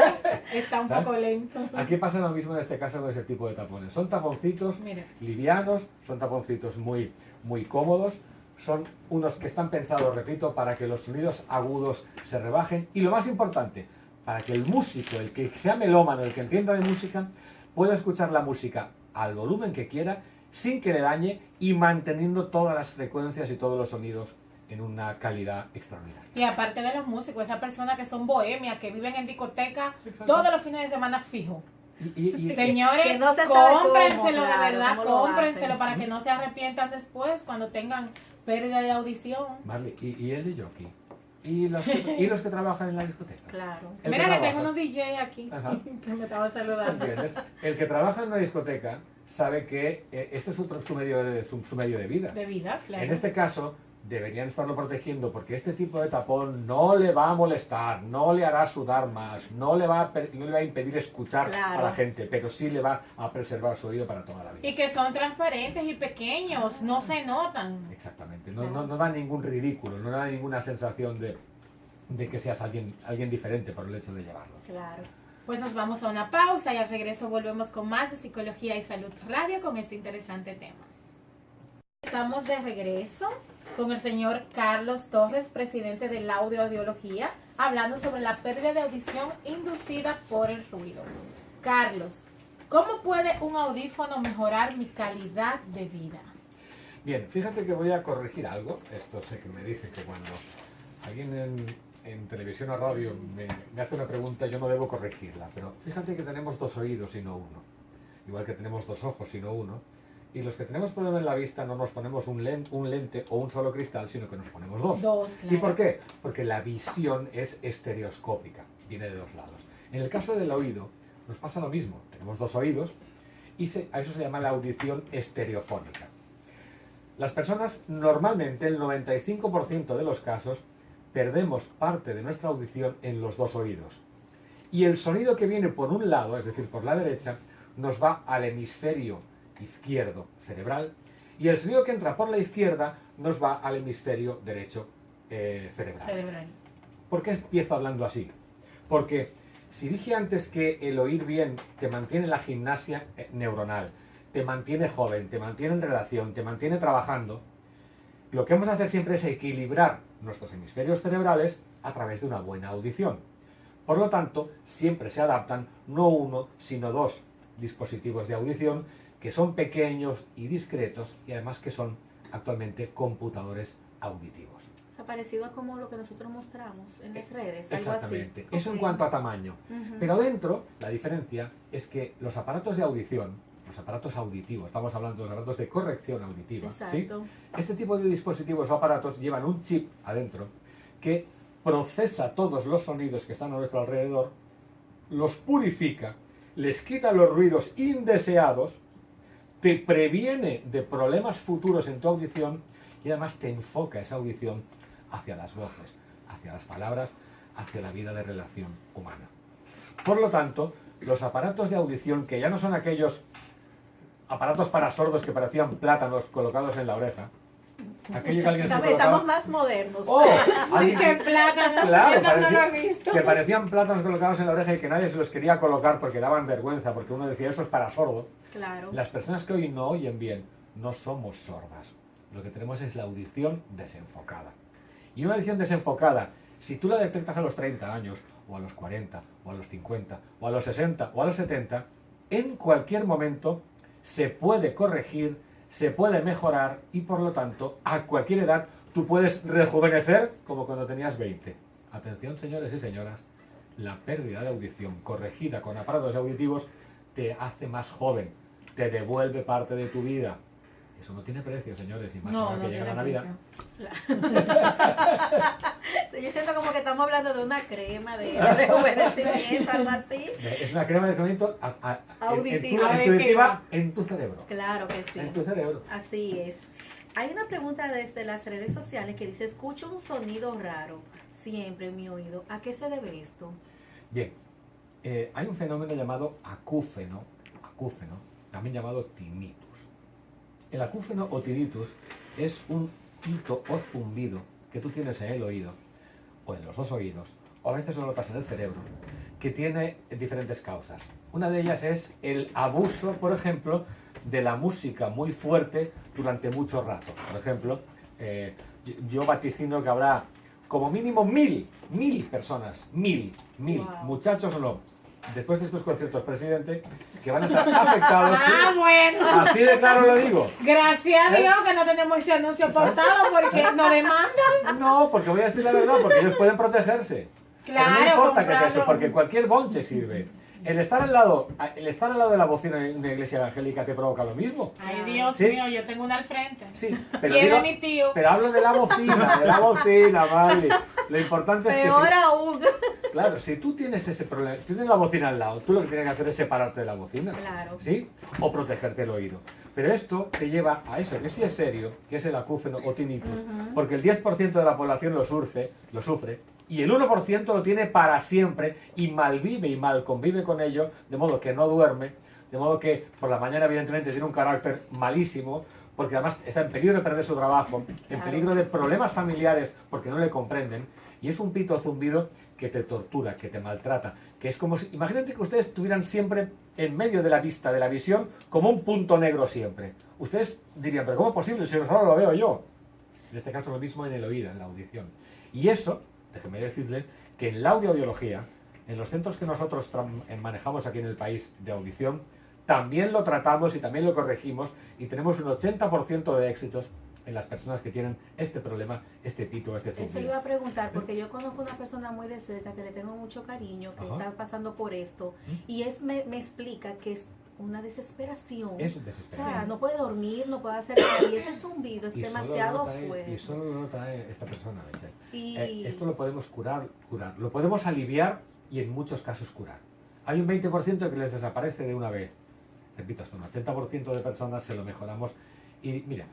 [SPEAKER 2] está un poco lento.
[SPEAKER 3] Aquí pasa lo mismo en este caso con ese tipo de tapones. Son taponcitos livianos, son taponcitos muy, muy cómodos, son unos que están pensados, repito, para que los sonidos agudos se rebajen y lo más importante, para que el músico, el que sea melómano, el que entienda de música, pueda escuchar la música al volumen que quiera, sin que le dañe y manteniendo todas las frecuencias y todos los sonidos en una calidad extraordinaria.
[SPEAKER 2] Y aparte de los músicos, esas personas que son bohemias, que viven en discoteca todos los fines de semana fijo. Señores,
[SPEAKER 1] que no se sabe
[SPEAKER 2] cómprenselo
[SPEAKER 1] cómo,
[SPEAKER 2] de verdad, cómprenselo
[SPEAKER 1] hacen.
[SPEAKER 2] para que no se arrepientan después cuando tengan pérdida de audición.
[SPEAKER 3] Marley, y el de jockey. ¿Y los que trabajan en la discoteca?
[SPEAKER 1] Claro.
[SPEAKER 2] Mira que tengo unos DJ aquí que me estaban saludando.
[SPEAKER 3] ¿Entiendes? El que trabaja en una discoteca sabe que ese es su medio de vida.
[SPEAKER 2] De vida, claro.
[SPEAKER 3] En este caso, deberían estarlo protegiendo porque este tipo de tapón no le va a molestar, no le hará sudar más, no le va a impedir escuchar a la gente, pero sí le va a preservar su oído para toda la vida.
[SPEAKER 2] Y que son transparentes y pequeños, no se notan.
[SPEAKER 3] Exactamente, no da ningún ridículo, no da ninguna sensación de que seas alguien diferente por el hecho de llevarlo.
[SPEAKER 1] Claro.
[SPEAKER 2] Pues nos vamos a una pausa y al regreso volvemos con más de Psicología y Salud Radio con este interesante tema. Estamos de regreso con el señor Carlos Torres, presidente de la Audiología, hablando sobre la pérdida de audición inducida por el ruido. Carlos, ¿cómo puede un audífono mejorar mi calidad de vida?
[SPEAKER 3] Bien, fíjate que voy a corregir algo. Esto sé que me dice que cuando alguien en televisión o radio me hace una pregunta, yo no debo corregirla, pero fíjate que tenemos 2 oídos y no uno. Igual que tenemos 2 ojos y no uno. Y los que tenemos problema en la vista no nos ponemos un lente o un solo cristal, sino que nos ponemos 2.
[SPEAKER 2] Claro.
[SPEAKER 3] ¿Y por qué? Porque la visión es estereoscópica, viene de 2 lados. En el caso del oído nos pasa lo mismo. Tenemos 2 oídos y a eso se llama la audición estereofónica. Las personas, normalmente, el 95% de los casos, perdemos parte de nuestra audición en los 2 oídos. Y el sonido que viene por un lado, es decir, por la derecha, nos va al hemisferio izquierdo cerebral, y el sonido que entra por la izquierda nos va al hemisferio derecho cerebral. ¿Por qué empiezo hablando así? Porque si dije antes que el oír bien te mantiene en la gimnasia neuronal, te mantiene joven, te mantiene en relación, te mantiene trabajando, lo que vamos a hacer siempre es equilibrar nuestros hemisferios cerebrales a través de una buena audición. Por lo tanto, siempre se adaptan no 1, sino 2 dispositivos de audición que son pequeños y discretos y además que son actualmente computadores auditivos.
[SPEAKER 1] O sea, parecido a como lo que nosotros mostramos en las redes, algo así.
[SPEAKER 3] Exactamente, eso en cuanto a tamaño. Pero dentro, la diferencia es que los aparatos de audición, los aparatos auditivos, estamos hablando de los aparatos de corrección auditiva, ¿sí? Este tipo de dispositivos o aparatos llevan un chip adentro que procesa todos los sonidos que están a nuestro alrededor, los purifica, les quita los ruidos indeseados, te previene de problemas futuros en tu audición y además te enfoca esa audición hacia las voces, hacia las palabras, hacia la vida de relación humana. Por lo tanto, los aparatos de audición, que ya no son aquellos aparatos para sordos que parecían plátanos colocados en la oreja, aquello que alguien se colocaba...
[SPEAKER 1] Estamos más modernos.
[SPEAKER 3] ¡Oh!
[SPEAKER 2] ¡Qué plátanos!
[SPEAKER 3] Claro,
[SPEAKER 2] Eso no lo he visto.
[SPEAKER 3] que parecían plátanos colocados en la oreja y que nadie se los quería colocar porque daban vergüenza, porque uno decía, eso es para sordo.
[SPEAKER 1] Claro.
[SPEAKER 3] Las personas que hoy no oyen bien no somos sordas. Lo que tenemos es la audición desenfocada. Y una audición desenfocada, si tú la detectas a los 30 años, o a los 40, o a los 50, o a los 60, o a los 70, en cualquier momento se puede corregir, se puede mejorar y por lo tanto, a cualquier edad, tú puedes rejuvenecer como cuando tenías 20. Atención, señores y señoras, la pérdida de audición corregida con aparatos auditivos te hace más joven, te devuelve parte de tu vida. Eso no tiene precio, señores, y más ahora que llega la Navidad.
[SPEAKER 1] Yo siento como que estamos hablando de una crema de rejuvenecimiento, algo así.
[SPEAKER 3] Es una crema de rejuvenecimiento
[SPEAKER 1] auditiva
[SPEAKER 3] en tu cerebro.
[SPEAKER 1] Claro que sí.
[SPEAKER 3] En tu cerebro.
[SPEAKER 1] Así es. Hay una pregunta desde las redes sociales que dice, escucho un sonido raro siempre en mi oído. ¿A qué se debe esto?
[SPEAKER 3] Bien, hay un fenómeno llamado acúfeno, también llamado tinnitus. El acúfeno o tinnitus es un pito o zumbido que tú tienes en el oído, o en los 2 oídos, o a veces lo notas en el cerebro, que tiene diferentes causas. Una de ellas es el abuso, por ejemplo, de la música muy fuerte durante mucho rato. Por ejemplo, yo vaticino que habrá como mínimo 1000 personas, 1000
[SPEAKER 1] Wow.
[SPEAKER 3] muchachos o no, después de estos conciertos, presidente, que van a estar afectados.
[SPEAKER 2] Bueno.
[SPEAKER 3] Así de claro lo digo.
[SPEAKER 2] Gracias a Dios que no tenemos ese anuncio pautado porque nos demandan.
[SPEAKER 3] No, porque voy a decir la verdad, porque ellos pueden protegerse.
[SPEAKER 2] Claro,
[SPEAKER 3] pero no importa que sea
[SPEAKER 2] comprarlo.
[SPEAKER 3] eso, porque cualquier bonche sirve. El estar al lado de la bocina en una iglesia evangélica te provoca lo mismo.
[SPEAKER 2] Ay, Dios
[SPEAKER 3] ¿Sí?
[SPEAKER 2] mío, yo tengo una al frente.
[SPEAKER 3] Sí,
[SPEAKER 2] Y es de mi tío.
[SPEAKER 3] pero hablo de la bocina, vale. Lo importante es que
[SPEAKER 1] Peor
[SPEAKER 3] si,
[SPEAKER 1] aún.
[SPEAKER 3] claro, si tú tienes ese problema, tú tienes la bocina al lado, tú lo que tienes que hacer es separarte de la bocina.
[SPEAKER 1] Claro.
[SPEAKER 3] ¿Sí? O protegerte el oído. Pero esto te lleva a eso, que sí es serio, que es el acúfeno o tinnitus, porque el 10% de la población lo sufre, y el 1% lo tiene para siempre, y malvive y mal convive con ello, de modo que no duerme, de modo que por la mañana evidentemente tiene un carácter malísimo, porque además está en peligro de perder su trabajo, en peligro de problemas familiares porque no le comprenden, y es un pito zumbido que te tortura, que te maltrata, que es como si, imagínate que ustedes estuvieran siempre en medio de la vista, de la visión, como un punto negro siempre. Ustedes dirían, pero ¿cómo es posible si solo lo veo yo? En este caso lo mismo en el oído, en la audición. Y eso, déjeme decirle, que en la audiología, en los centros que nosotros manejamos aquí en el país de audición, también lo tratamos y también lo corregimos y tenemos un 80% de éxitos en las personas que tienen este problema, este pito, este zumbido.
[SPEAKER 1] Eso iba a preguntar, porque yo conozco una persona muy de cerca que le tengo mucho cariño, que
[SPEAKER 3] Ajá.
[SPEAKER 1] está pasando por esto, y me explica que es una desesperación.
[SPEAKER 3] Es
[SPEAKER 1] O
[SPEAKER 3] desesperante.
[SPEAKER 1] sea, no puede dormir, no puede hacer nada, y ese zumbido es
[SPEAKER 3] Y solo
[SPEAKER 1] demasiado
[SPEAKER 3] lo nota
[SPEAKER 1] fuerte.
[SPEAKER 3] y solo lo nota esta persona, Michelle.
[SPEAKER 1] Y-
[SPEAKER 3] Esto lo podemos curar. Lo podemos aliviar y en muchos casos curar. Hay un 20% que les desaparece de una vez. Repito, hasta un 80% de personas se lo mejoramos. Y mira,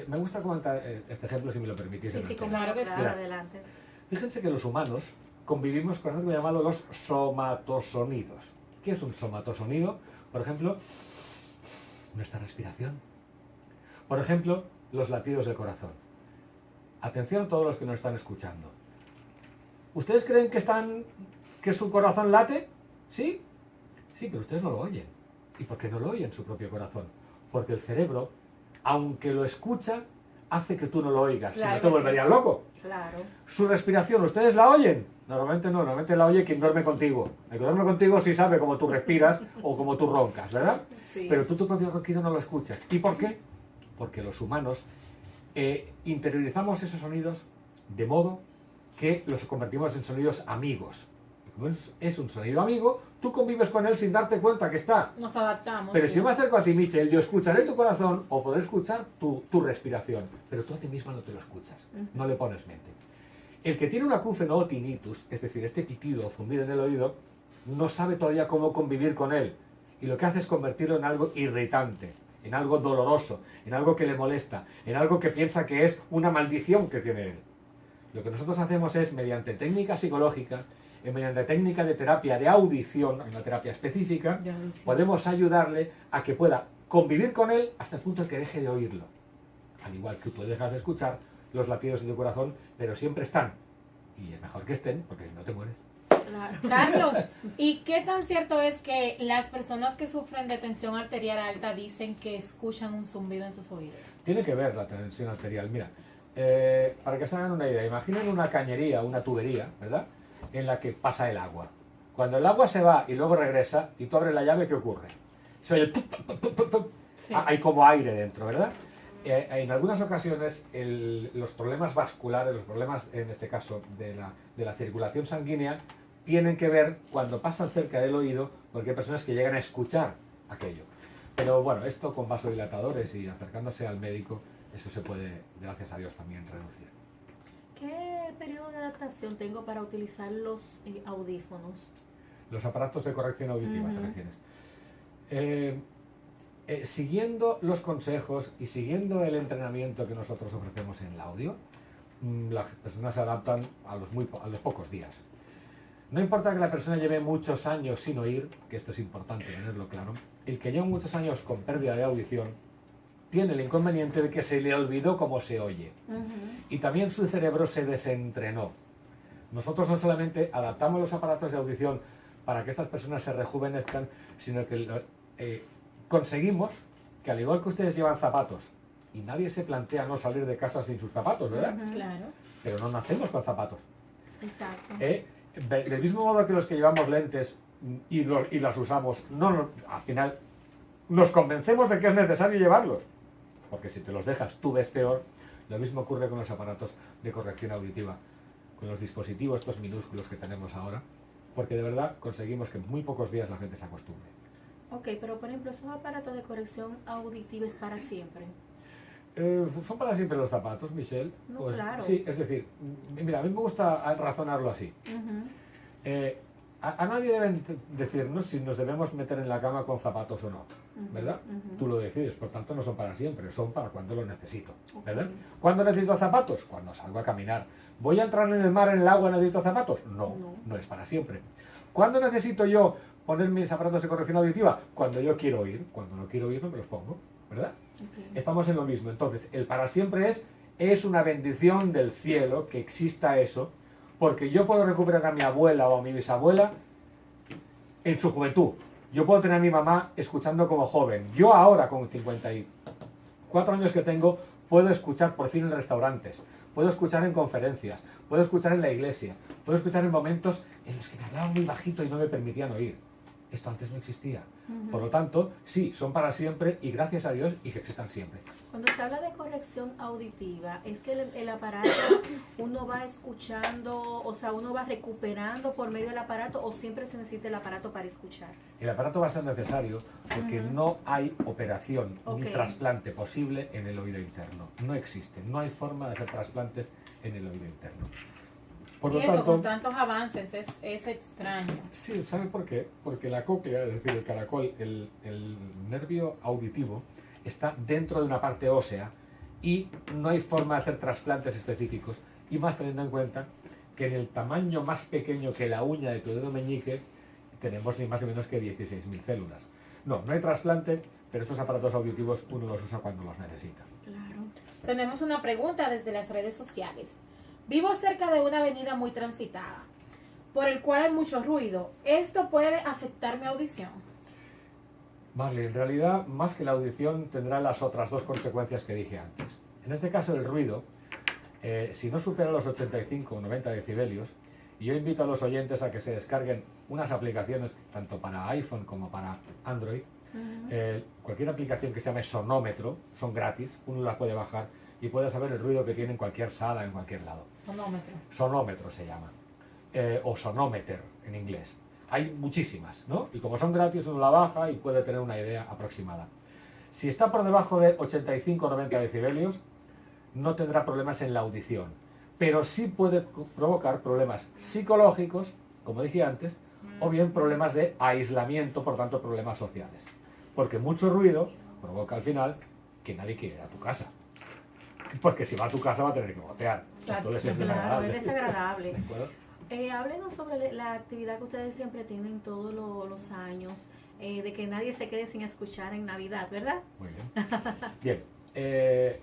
[SPEAKER 3] me gusta comentar este ejemplo si me lo permitís.
[SPEAKER 1] Sí,
[SPEAKER 3] en
[SPEAKER 1] sí,
[SPEAKER 3] antena.
[SPEAKER 1] claro,
[SPEAKER 2] Claro que sí.
[SPEAKER 1] claro, adelante.
[SPEAKER 3] Fíjense que los humanos convivimos con algo llamado los somatosonidos. ¿Qué es un somatosonido? Por ejemplo, nuestra respiración. Por ejemplo, los latidos del corazón. Atención a todos los que nos están escuchando. ¿Ustedes creen que su corazón late? ¿Sí? Sí, pero ustedes no lo oyen. ¿Y por qué no lo oyen su propio corazón? Porque el cerebro, aunque lo escucha, hace que tú no lo oigas.
[SPEAKER 2] Claro
[SPEAKER 3] Si no te
[SPEAKER 2] que sí.
[SPEAKER 3] volverías loco.
[SPEAKER 1] Claro.
[SPEAKER 3] Su respiración, ¿ustedes la oyen? Normalmente no, normalmente la oye quien duerme contigo. El que duerme contigo sí sabe cómo tú respiras o cómo tú roncas, ¿verdad?
[SPEAKER 1] Sí.
[SPEAKER 3] Pero tú tu propio ronquido no lo escuchas. ¿Y por qué? Porque los humanos interiorizamos esos sonidos de modo que los convertimos en sonidos amigos. Como es un sonido amigo, tú convives con él sin darte cuenta que está.
[SPEAKER 2] Nos adaptamos.
[SPEAKER 3] Pero
[SPEAKER 2] sí.
[SPEAKER 3] si yo me acerco a ti, Michelle, yo escucharé tu corazón o podré escuchar tu respiración, pero tú a ti misma no te lo escuchas, no le pones mente. El que tiene un acúfeno o tinnitus, es decir, este pitido o zumbido en el oído, no sabe todavía cómo convivir con él. Y lo que hace es convertirlo en algo irritante, en algo doloroso, en algo que le molesta, en algo que piensa que es una maldición que tiene él. Lo que nosotros hacemos es, mediante técnica psicológica, mediante técnica de terapia de audición, hay una terapia específica,
[SPEAKER 2] De audición.
[SPEAKER 3] podemos ayudarle a que pueda convivir con él hasta el punto en que deje de oírlo. Al igual que tú dejas de escuchar los latidos de tu corazón, pero siempre están. Y es mejor que estén, porque si no te mueres.
[SPEAKER 1] Claro.
[SPEAKER 2] Carlos, ¿y qué tan cierto es que las personas que sufren de tensión arterial alta dicen que escuchan un zumbido en sus oídos?
[SPEAKER 3] Tiene que ver la tensión arterial. Mira, para que se hagan una idea, imaginen una cañería, una tubería, ¿verdad? En la que pasa el agua. Cuando el agua se va y luego regresa y tú abres la llave, ¿qué ocurre? Se oye tup, tup, tup, tup, tup.
[SPEAKER 2] Sí.
[SPEAKER 3] Hay como aire dentro, ¿verdad? En algunas ocasiones los problemas vasculares, los problemas en este caso de la circulación sanguínea, tienen que ver cuando pasan cerca del oído, porque hay personas que llegan a escuchar aquello. Pero bueno, esto con vasodilatadores y acercándose al médico, eso se puede, gracias a Dios, también reducir.
[SPEAKER 1] ¿Qué periodo de adaptación tengo para utilizar los audífonos?
[SPEAKER 3] Los aparatos de corrección auditiva, ¿te
[SPEAKER 1] Ujú.
[SPEAKER 3] refieres? Siguiendo los consejos y siguiendo el entrenamiento que nosotros ofrecemos en el audio, las personas se adaptan a los pocos días. No importa que la persona lleve muchos años sin oír, que esto es importante tenerlo claro, el que lleva muchos años con pérdida de audición tiene el inconveniente de que se le olvidó cómo se oye. Y también su cerebro se desentrenó. Nosotros no solamente adaptamos los aparatos de audición para que estas personas se rejuvenezcan, sino que conseguimos que, al igual que ustedes llevan zapatos, y nadie se plantea no salir de casa sin sus zapatos, ¿verdad?
[SPEAKER 1] Ujú.
[SPEAKER 2] Claro.
[SPEAKER 3] Pero no nacemos con zapatos.
[SPEAKER 1] Exacto.
[SPEAKER 3] Del mismo modo que los que llevamos lentes y las usamos, al final nos convencemos de que es necesario llevarlos. Porque si te los dejas, tú ves peor. Lo mismo ocurre con los aparatos de corrección auditiva, con los dispositivos estos minúsculos que tenemos ahora, porque de verdad conseguimos que en muy pocos días la gente se acostumbre.
[SPEAKER 1] Ok, pero por ejemplo, esos aparatos de corrección auditiva es para siempre.
[SPEAKER 3] ¿Son para siempre los zapatos, Michelle?
[SPEAKER 1] No,
[SPEAKER 3] Pues,
[SPEAKER 1] claro.
[SPEAKER 3] sí, es decir, mira, a mí me gusta razonarlo así. A nadie deben decirnos si nos debemos meter en la cama con zapatos o no, ¿verdad? Tú lo decides, por tanto no son para siempre, son para cuando lo necesito, ¿verdad? ¿Cuándo necesito zapatos? Cuando salgo a caminar. ¿Voy a entrar en el mar, en el agua, necesito zapatos? No, no es para siempre. ¿Cuándo necesito yo poner mis aparatos de corrección auditiva? Cuando yo quiero oír. Cuando no quiero oír no me los pongo, ¿verdad? Estamos en lo mismo. Entonces, el para siempre es una bendición del cielo que exista eso, porque yo puedo recuperar a mi abuela o a mi bisabuela en su juventud. Yo puedo tener a mi mamá escuchando como joven. Yo ahora, con 54 años que tengo, puedo escuchar por fin en restaurantes, puedo escuchar en conferencias, puedo escuchar en la iglesia, puedo escuchar en momentos en los que me hablaban muy bajito y no me permitían oír. Esto antes no existía. Por lo tanto, sí, son para siempre y gracias a Dios y que existan siempre.
[SPEAKER 1] Cuando se habla de corrección auditiva, es que el aparato uno va escuchando, o sea, uno va recuperando por medio del aparato o siempre se necesita el aparato para escuchar.
[SPEAKER 3] El aparato va a ser necesario porque no hay operación ni trasplante posible en el oído interno. No existe, no hay forma de hacer trasplantes en el oído interno. Por
[SPEAKER 2] y
[SPEAKER 3] lo
[SPEAKER 2] eso
[SPEAKER 3] tanto,
[SPEAKER 2] con tantos avances es extraño.
[SPEAKER 3] Sí, ¿sabe por qué? Porque la cóclea, es decir, el caracol, el nervio auditivo, está dentro de una parte ósea y no hay forma de hacer trasplantes específicos, y más teniendo en cuenta que en el tamaño más pequeño que la uña de tu dedo meñique tenemos ni más ni menos que 16.000 células. No hay trasplante, pero estos aparatos auditivos uno los usa cuando los necesita.
[SPEAKER 2] Claro. Tenemos una pregunta desde las redes sociales. Vivo cerca de una avenida muy transitada, por el cual hay mucho ruido. ¿Esto puede afectar mi audición?
[SPEAKER 3] Vale, en realidad, más que la audición, tendrá las otras dos consecuencias que dije antes. En este caso, el ruido, si no supera los 85 o 90 decibelios, y yo invito a los oyentes a que se descarguen unas aplicaciones, tanto para iPhone como para Android, cualquier aplicación que se llame sonómetro, son gratis, uno la puede bajar y puede saber el ruido que tiene en cualquier sala, en cualquier lado.
[SPEAKER 2] Sonómetro.
[SPEAKER 3] Sonómetro se llama, o sonómeter en inglés. Hay muchísimas, ¿no? Y como son gratis, uno la baja y puede tener una idea aproximada. Si está por debajo de 85 o 90 decibelios, no tendrá problemas en la audición, pero sí puede provocar problemas psicológicos, como dije antes, o bien problemas de aislamiento, por tanto problemas sociales. Porque mucho ruido provoca al final que nadie quiere ir a tu casa. Porque si va a tu casa va a tener que botear. Entonces es
[SPEAKER 1] Claro,
[SPEAKER 3] desagradable.
[SPEAKER 1] es desagradable.
[SPEAKER 3] ¿De acuerdo?
[SPEAKER 1] Háblenos sobre la actividad que ustedes siempre tienen todos los años, de que nadie se quede sin escuchar en Navidad, ¿verdad?
[SPEAKER 3] Muy bien. Bien.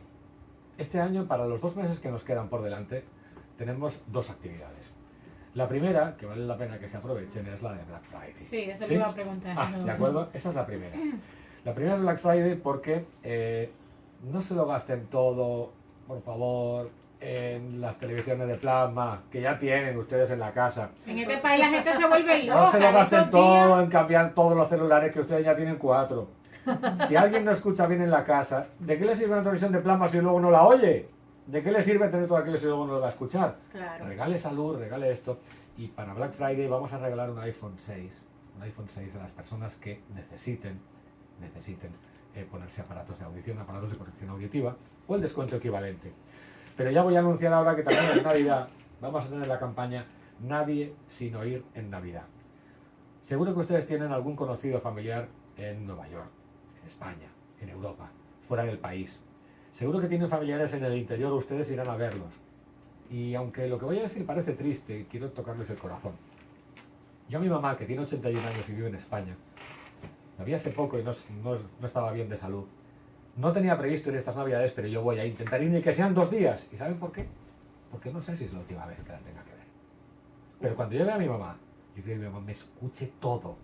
[SPEAKER 3] Este año, para los 2 meses que nos quedan por delante, tenemos 2 actividades. La primera, que vale la pena que se aprovechen, es la de Black Friday.
[SPEAKER 2] Sí, eso le iba a preguntar.
[SPEAKER 3] ¿De acuerdo? Esa es la primera. La primera es Black Friday porque no se lo gasten todo, por favor, en las televisiones de plasma que ya tienen ustedes en la casa.
[SPEAKER 2] En este país la gente se vuelve loca.
[SPEAKER 3] No se lo gasten
[SPEAKER 2] esos
[SPEAKER 3] todo
[SPEAKER 2] días.
[SPEAKER 3] en cambiar todos los celulares que ustedes ya tienen 4. Si alguien no escucha bien en la casa, ¿de qué le sirve una televisión de plasma si luego no la oye? ¿De qué le sirve tener todo aquello si luego no lo va a escuchar?
[SPEAKER 1] Claro.
[SPEAKER 3] Regale salud, regale esto. Y para Black Friday vamos a regalar un iPhone 6. Un iPhone 6 a las personas que necesiten ponerse aparatos de audición, aparatos de corrección auditiva o el descuento equivalente. Pero ya voy a anunciar ahora que también en Navidad vamos a tener la campaña Nadie sin oír en Navidad. Seguro que ustedes tienen algún conocido familiar en Nueva York, en España, en Europa, fuera del país. Seguro que tienen familiares en el interior, ustedes irán a verlos. Y aunque lo que voy a decir parece triste, quiero tocarles el corazón. Yo a mi mamá, que tiene 81 años y vive en España, la vi hace poco y no estaba bien de salud. No tenía previsto ir estas Navidades, pero yo voy a intentar ir ni que sean 2 días. ¿Y saben por qué? Porque no sé si es la última vez que la tenga que ver. Pero cuando yo vea a mi mamá, yo quiero que mi mamá me escuche todo.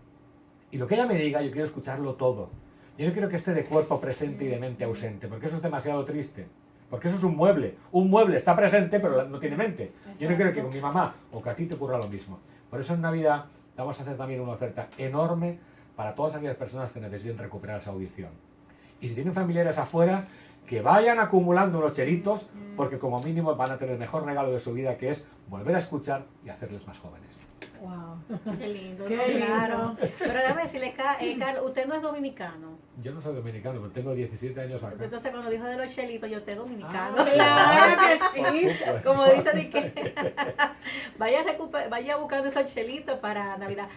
[SPEAKER 3] Y lo que ella me diga, yo quiero escucharlo todo. Yo no quiero que esté de cuerpo presente y de mente ausente, porque eso es demasiado triste. Porque eso es un mueble. Un mueble está presente, pero no tiene mente. Yo no quiero que con mi mamá o que a ti te ocurra lo mismo. Por eso en Navidad vamos a hacer también una oferta enorme para todas aquellas personas que necesiten recuperar esa audición. Y si tienen familiares afuera, que vayan acumulando unos cheritos, porque como mínimo van a tener el mejor regalo de su vida, que es volver a escuchar y hacerles más jóvenes.
[SPEAKER 1] Wow, qué lindo.
[SPEAKER 2] Qué
[SPEAKER 1] ¿no?
[SPEAKER 2] lindo.
[SPEAKER 1] Claro. Pero déjame decirle, Carl, usted no es dominicano.
[SPEAKER 3] yo no soy dominicano, pero tengo 17 años acá.
[SPEAKER 1] Entonces cuando dijo de los chelitos, yo estoy dominicano.
[SPEAKER 2] Claro que sí.
[SPEAKER 1] Como dice de que vaya buscando esos chelitos para Navidad.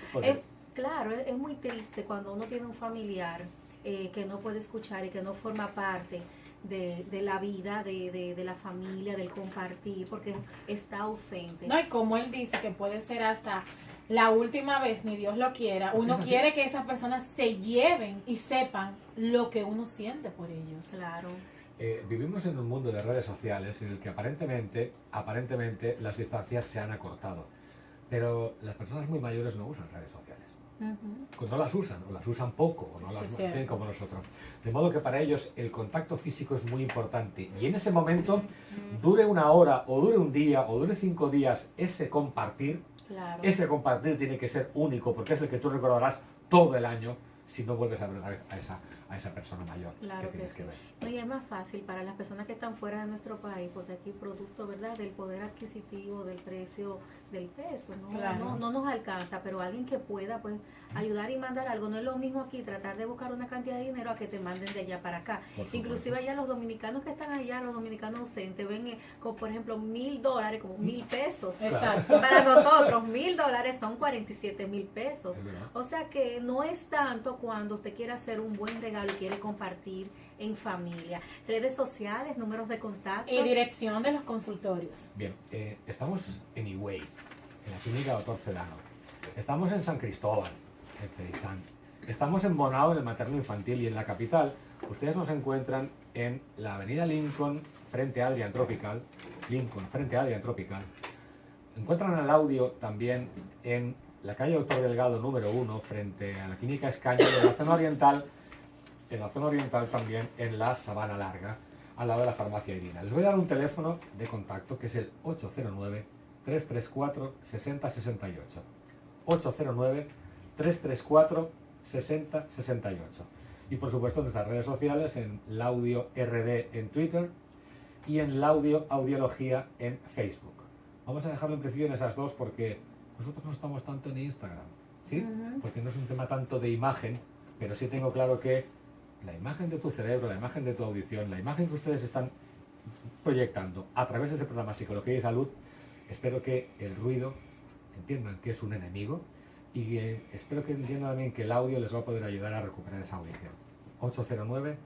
[SPEAKER 1] Claro, es muy triste cuando uno tiene un familiar que no puede escuchar y que no forma parte de la vida, de la familia, del compartir, porque está ausente.
[SPEAKER 2] No, y como él dice que puede ser hasta la última vez, ni Dios lo quiera, uno quiere que esas personas se lleven y sepan lo que uno siente por ellos.
[SPEAKER 1] Claro.
[SPEAKER 3] Vivimos en un mundo de redes sociales en el que aparentemente las distancias se han acortado, pero las personas muy mayores no usan redes sociales. No las usan, o las usan poco, o no las tienen como nosotros. De modo que para ellos el contacto físico es muy importante. Y en ese momento, dure una hora, o dure un día, o dure 5 días, ese compartir tiene que ser único, porque es el que tú recordarás todo el año si no vuelves a ver a esa persona mayor
[SPEAKER 1] claro
[SPEAKER 3] que tienes
[SPEAKER 1] sí.
[SPEAKER 3] que ver.
[SPEAKER 1] No, y es más fácil para las personas que están fuera de nuestro país, porque aquí producto, ¿verdad?, del poder adquisitivo, del precio del peso, ¿no?
[SPEAKER 2] Claro.
[SPEAKER 1] No nos alcanza, pero alguien que pueda pues ayudar y mandar algo, no es lo mismo aquí tratar de buscar una cantidad de dinero a que te manden de allá para acá. Inclusive allá los dominicanos que están allá, los dominicanos ausentes, ven como por ejemplo $1,000, como 1,000 pesos.
[SPEAKER 2] Exacto.
[SPEAKER 1] Para nosotros $1,000 son 47,000 pesos.
[SPEAKER 3] Es
[SPEAKER 1] O sea que no es tanto cuando usted quiere hacer un buen regalo y quiere compartir en familia. Redes sociales, números de contacto.
[SPEAKER 2] Y dirección de los consultorios.
[SPEAKER 3] Bien, estamos en Higüey, en la clínica Dr. Celano. Estamos en San Cristóbal, en Cerisán. Estamos en Bonao, en el materno infantil, y en la capital. Ustedes nos encuentran en la avenida Lincoln, frente a Adrian Tropical. Encuentran al audio también en la calle Doctor Delgado número 1, frente a la clínica Escaño, de la zona oriental. En la zona oriental también, en la Sabana Larga, al lado de la farmacia Irina. Les voy a dar un teléfono de contacto que es el 809-334-6068. 809-334-6068. Y por supuesto en nuestras redes sociales, en Laudio RD en Twitter y en Laudio Audiología en Facebook. Vamos a dejarlo en principio en esas dos porque nosotros no estamos tanto en Instagram, ¿sí? Porque no es un tema tanto de imagen, pero sí tengo claro que la imagen de tu cerebro, la imagen de tu audición, la imagen que ustedes están proyectando a través de este programa Psicología y Salud, espero que el ruido entiendan que es un enemigo y espero que entiendan también que el audio les va a poder ayudar a recuperar esa audición. 809-334-6068.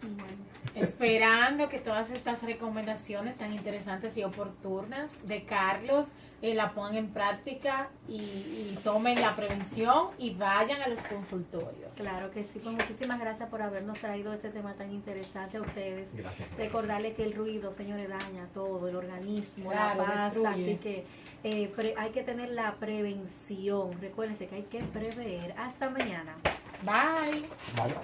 [SPEAKER 1] Bueno.
[SPEAKER 2] Esperando que todas estas recomendaciones tan interesantes y oportunas de Carlos la pongan en práctica y tomen la prevención y vayan a los consultorios.
[SPEAKER 1] Claro que sí, pues muchísimas gracias por habernos traído este tema tan interesante a ustedes.
[SPEAKER 3] Gracias.
[SPEAKER 1] Recordarle que el ruido, señores, daña todo, el organismo,
[SPEAKER 2] Claro,
[SPEAKER 1] la paz,
[SPEAKER 2] destruye.
[SPEAKER 1] así que hay que tener la prevención. Recuérdense que hay que prever. Hasta mañana.
[SPEAKER 2] Bye.
[SPEAKER 3] Vale.